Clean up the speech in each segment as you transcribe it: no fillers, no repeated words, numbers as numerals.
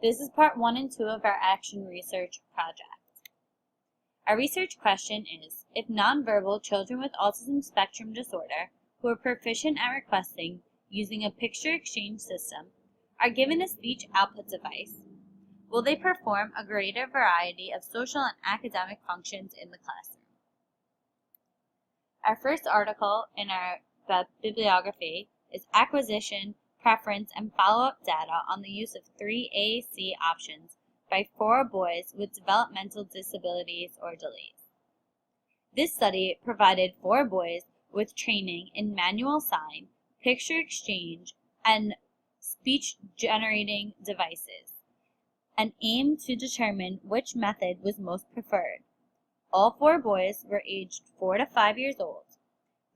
This is part 1 and 2 of our action research project. Our research question is, if nonverbal children with autism spectrum disorder who are proficient at requesting using a picture exchange system are given a speech output device, will they perform a greater variety of social and academic functions in the classroom? Our first article in our bibliography is Acquisition, Preference, and Follow-up Data on the Use of 3 AAC Options by 4 boys with developmental disabilities or delays. This study provided 4 boys with training in manual sign, picture exchange, and speech-generating devices, and aimed to determine which method was most preferred. All 4 boys were aged 4 to 5 years old.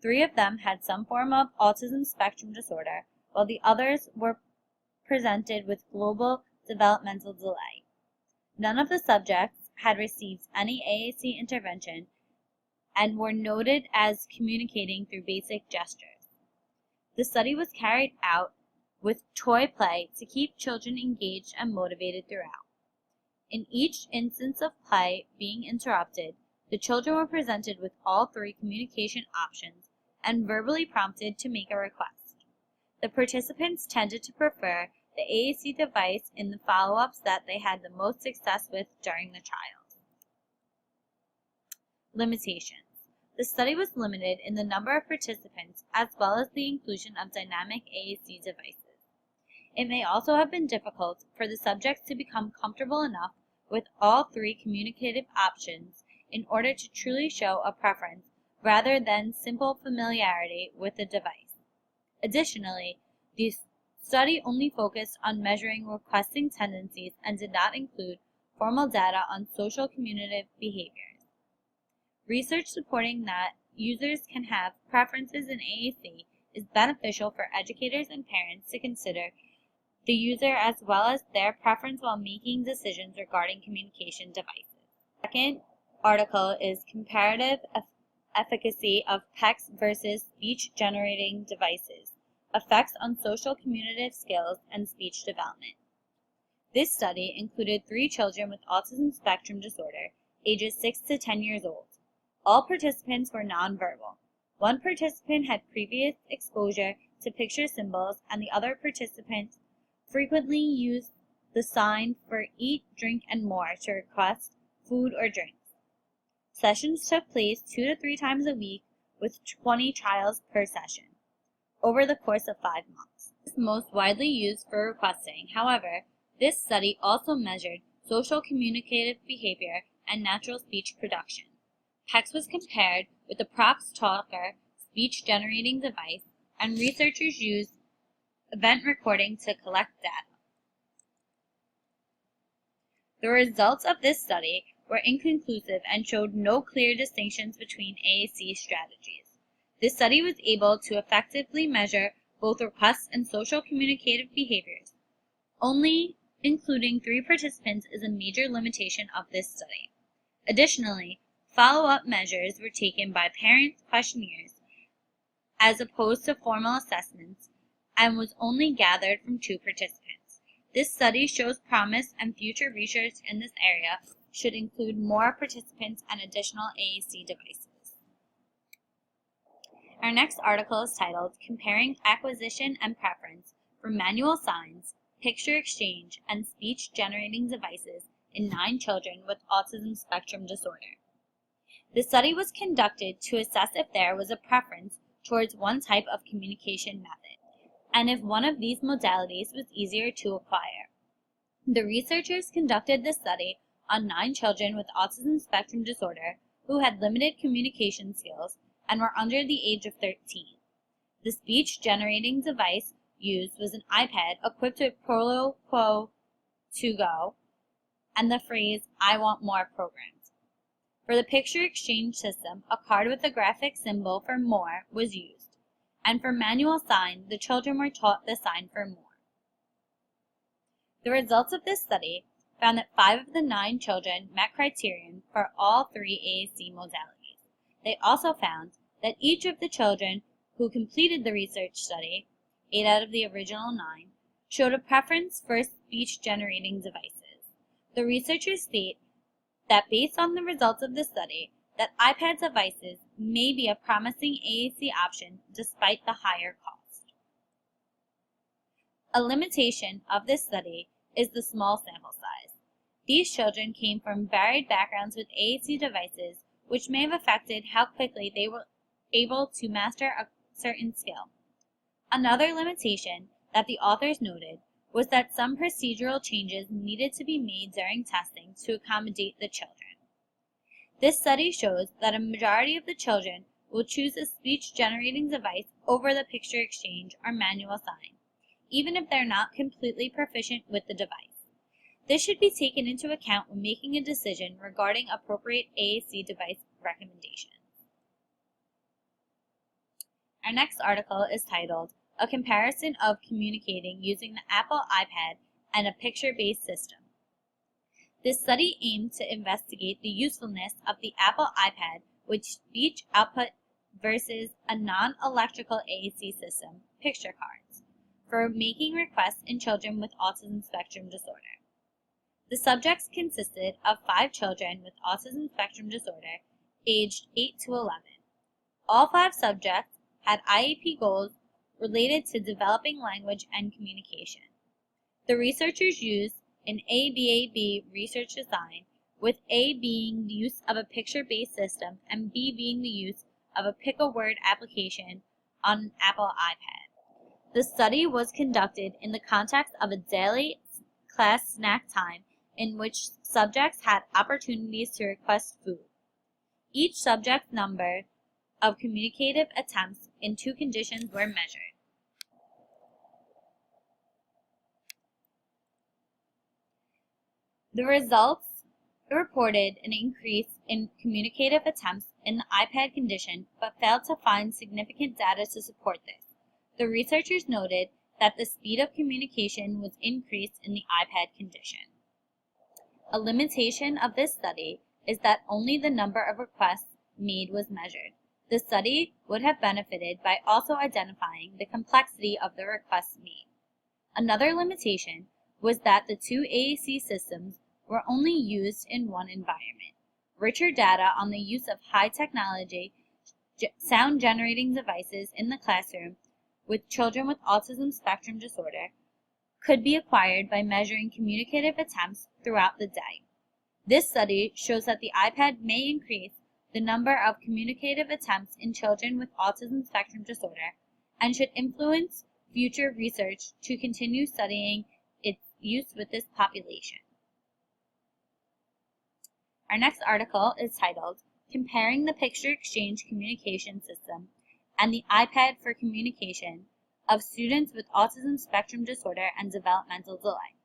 3 of them had some form of autism spectrum disorder, while the others were presented with global developmental delay. None of the subjects had received any AAC intervention and were noted as communicating through basic gestures. The study was carried out with toy play to keep children engaged and motivated throughout. In each instance of play being interrupted, the children were presented with all 3 communication options and verbally prompted to make a request. The participants tended to prefer the AAC device in the follow-ups that they had the most success with during the trials. Limitations. The study was limited in the number of participants as well as the inclusion of dynamic AAC devices. It may also have been difficult for the subjects to become comfortable enough with all 3 communicative options in order to truly show a preference rather than simple familiarity with the device. Additionally, the study only focused on measuring requesting tendencies and did not include formal data on social communicative behaviors. Research supporting that users can have preferences in AAC is beneficial for educators and parents to consider the user as well as their preference while making decisions regarding communication devices. The second article is Comparative Efficacy of PECS versus Speech-Generating Devices, Effects on Social Communicative Skills and Speech Development. This study included 3 children with autism spectrum disorder, ages 6 to 10 years old. All participants were nonverbal. 1 participant had previous exposure to picture symbols, and the other participant frequently used the sign for eat, drink, and more to request food or drinks. Sessions took place 2 to 3 times a week with 20 trials per session over the course of 5 months. This is most widely used for requesting. However, this study also measured social communicative behavior and natural speech production. PECS was compared with the ProxTalker speech-generating device, and researchers used event recording to collect data. The results of this study were inconclusive and showed no clear distinctions between AAC strategies. This study was able to effectively measure both requests and social communicative behaviors. Only including 3 participants is a major limitation of this study. Additionally, follow-up measures were taken by parent questionnaires as opposed to formal assessments and was only gathered from 2 participants. This study shows promise, and future research in this area should include more participants and additional AAC devices. Our next article is titled Comparing Acquisition and Preference for Manual Signs, Picture Exchange, and Speech-Generating Devices in 9 children with autism spectrum disorder. The study was conducted to assess if there was a preference towards one type of communication method, and if one of these modalities was easier to acquire. The researchers conducted this study on 9 children with autism spectrum disorder who had limited communication skills and were under the age of 13. The speech-generating device used was an iPad equipped with Proloquo to Go and the phrase, "I want more" programs. For the picture exchange system, a card with a graphic symbol for more was used, and for manual sign, the children were taught the sign for more. The results of this study found that 5 of the 9 children met criterion for all 3 AAC modalities. They also found that each of the children who completed the research study, 8 out of the original 9, showed a preference for speech-generating devices. The researchers state that based on the results of the study, that iPad devices may be a promising AAC option despite the higher cost. A limitation of this study is the small sample size. These children came from varied backgrounds with AAC devices, which may have affected how quickly they were able to master a certain skill. Another limitation that the authors noted was that some procedural changes needed to be made during testing to accommodate the children. This study shows that a majority of the children will choose a speech-generating device over the picture exchange or manual sign, even if they're not completely proficient with the device. This should be taken into account when making a decision regarding appropriate AAC device recommendations. Our next article is titled, "A Comparison of Communicating Using the Apple iPad and a Picture-Based System." This study aimed to investigate the usefulness of the Apple iPad with speech output versus a non-electrical AAC system, picture cards, for making requests in children with autism spectrum disorder. The subjects consisted of 5 children with autism spectrum disorder, aged 8 to 11. All 5 subjects had IEP goals related to developing language and communication. The researchers used an ABAB research design, with A being the use of a picture-based system and B being the use of a pick-a-word application on an Apple iPad. The study was conducted in the context of a daily class snack time in which subjects had opportunities to request food. Each subject's number of communicative attempts in 2 conditions were measured. The results reported an increase in communicative attempts in the iPad condition, but failed to find significant data to support this. The researchers noted that the speed of communication was increased in the iPad condition. A limitation of this study is that only the number of requests made was measured. The study would have benefited by also identifying the complexity of the requests made. Another limitation was that the 2 AAC systems were only used in one environment. Richer data on the use of high-technology sound-generating devices in the classroom with children with autism spectrum disorder could be acquired by measuring communicative attempts throughout the day. This study shows that the iPad may increase the number of communicative attempts in children with autism spectrum disorder and should influence future research to continue studying its use with this population. Our next article is titled, "Comparing the Picture Exchange Communication System and the iPad for Communication of Students with Autism Spectrum Disorder and Developmental Delay."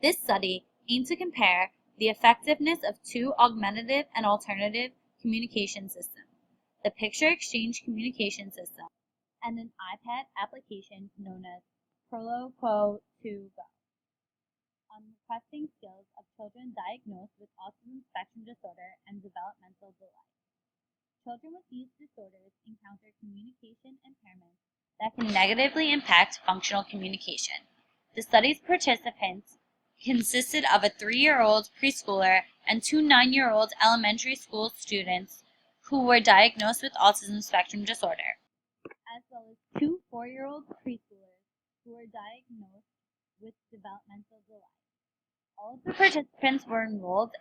This study aimed to compare the effectiveness of 2 augmentative and alternative communication systems, the Picture Exchange Communication System and an iPad application known as Proloquo2Go, on requesting skills of children diagnosed with autism spectrum disorder and developmental delay. Children with these disorders encounter communication impairments that can negatively impact functional communication. The study's participants consisted of a 3-year-old preschooler and 2 9-year-old elementary school students who were diagnosed with autism spectrum disorder, as well as 2 4-year-old preschoolers who were diagnosed with developmental delay. All of the participants were enrolled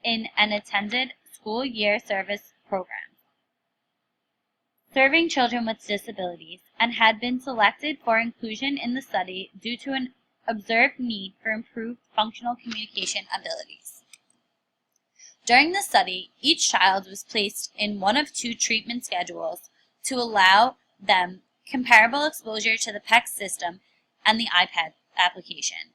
in and attended school year service programs serving children with disabilities, and had been selected for inclusion in the study due to an observed need for improved functional communication abilities. During the study, each child was placed in one of 2 treatment schedules to allow them comparable exposure to the PEC system and the iPad application.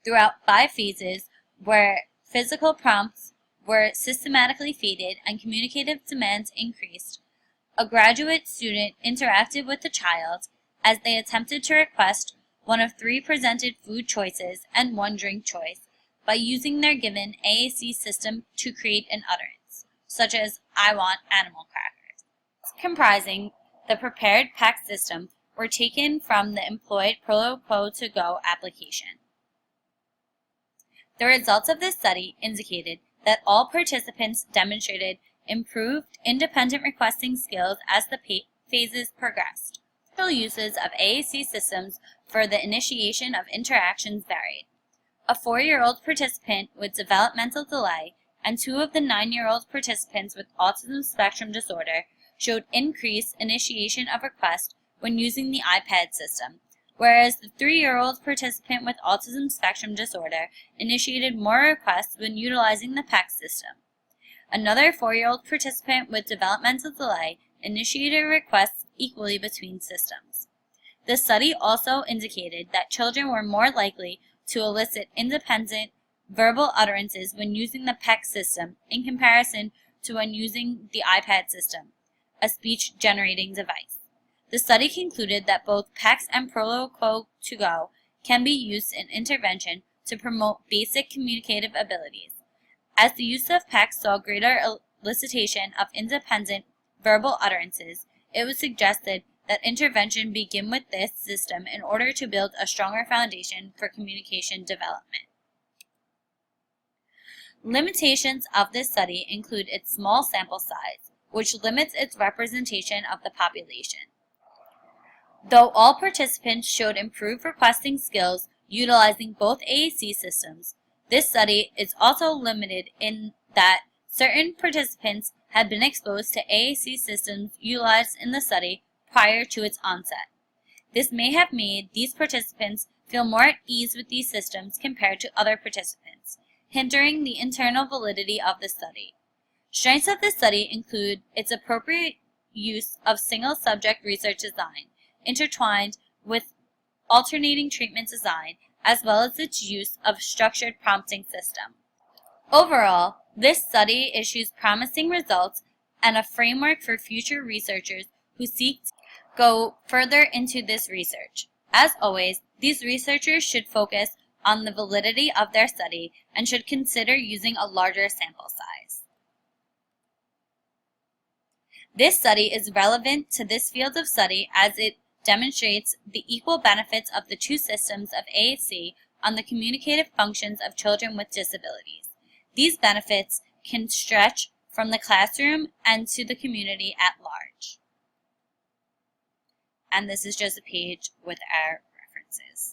Throughout 5 phases, where physical prompts were systematically feeded and communicative demands increased, a graduate student interacted with the child as they attempted to request one of 3 presented food choices and 1 drink choice by using their given AAC system to create an utterance, such as "I want animal crackers." Comprising the prepared PEC system were taken from the employed Proloquo2Go application. The results of this study indicated that all participants demonstrated improved independent requesting skills as the phases progressed. Uses of AAC systems for the initiation of interactions varied. A 4-year-old participant with developmental delay and 2 of the 9-year-old participants with autism spectrum disorder showed increased initiation of request when using the iPad system, whereas the 3-year-old participant with autism spectrum disorder initiated more requests when utilizing the PECS system. Another 4-year-old participant with developmental delay initiated requests equally between systems. The study also indicated that children were more likely to elicit independent verbal utterances when using the PECS system in comparison to when using the iPad system, a speech-generating device. The study concluded that both PECS and Proloquo2Go can be used in intervention to promote basic communicative abilities. As the use of PECS saw greater elicitation of independent verbal utterances, it was suggested that intervention begin with this system in order to build a stronger foundation for communication development. Limitations of this study include its small sample size, which limits its representation of the population. Though all participants showed improved requesting skills utilizing both AAC systems, this study is also limited in that certain participants had been exposed to AAC systems utilized in the study prior to its onset. This may have made these participants feel more at ease with these systems compared to other participants, hindering the internal validity of the study. Strengths of this study include its appropriate use of single-subject research design, intertwined with alternating treatment design, as well as its use of structured prompting system. Overall, this study issues promising results and a framework for future researchers who seek to go further into this research. As always, these researchers should focus on the validity of their study and should consider using a larger sample size. This study is relevant to this field of study as it demonstrates the equal benefits of the two systems of AAC on the communicative functions of children with disabilities. These benefits can stretch from the classroom and to the community at large. And this is just a page with our references.